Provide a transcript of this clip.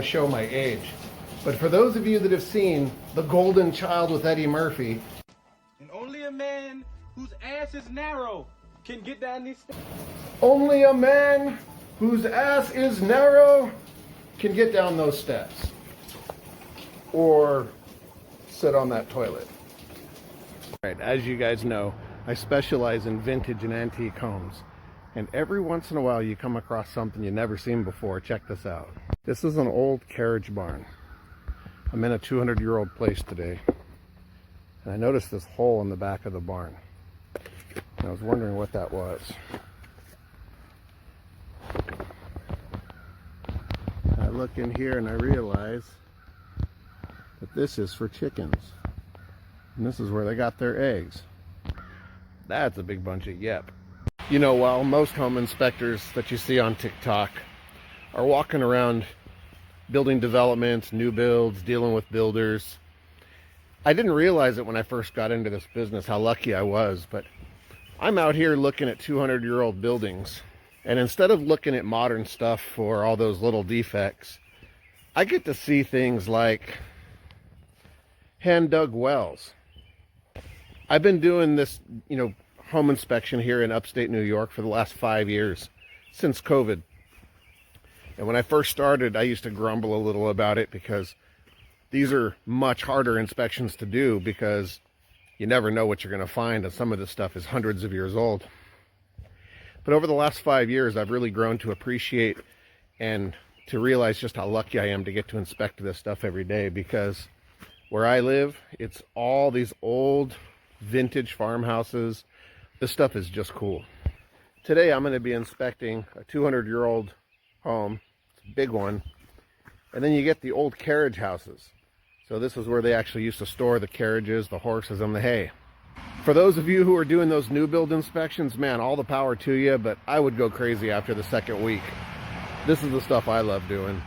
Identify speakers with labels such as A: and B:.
A: Show my age, but for those of you that have seen The Golden Child with Eddie Murphy,
B: and only a man whose ass is narrow can get down these steps.
A: only a man whose ass is narrow can get down those steps or sit on that toilet. All right, as you guys know, I specialize in vintage and antique homes, and every once in a while you come across something you've never seen before. Check this out. This is an old carriage barn. I'm in a 200-year-old place today, and I noticed this hole in the back of the barn. And I was wondering what that was. I look in here and I realize that this is for chickens. And this is where they got their eggs. That's a big bunch of yep. You know, while most home inspectors that you see on TikTok are walking around building developments, new builds, dealing with builders, I didn't realize it when I first got into this business how lucky I was, but I'm out here looking at 200-year-old buildings, and instead of looking at modern stuff for all those little defects, I get to see things like hand-dug wells. I've been doing this, home inspection here in upstate New York for the last 5 years, since COVID. And when I first started, I used to grumble a little about it because these are much harder inspections to do because you never know what you're going to find, and some of this stuff is hundreds of years old. But over the last 5 years, I've really grown to appreciate and to realize just how lucky I am to get to inspect this stuff every day, because where I live, it's all these old vintage farmhouses. This stuff is just cool. Today I'm going to be inspecting a 200-year-old home. It's a big one. And then you get the old carriage houses. So this is where they actually used to store the carriages, the horses, and the hay. For those of you who are doing those new build inspections, man, all the power to you, but I would go crazy after the second week. This is the stuff I love doing.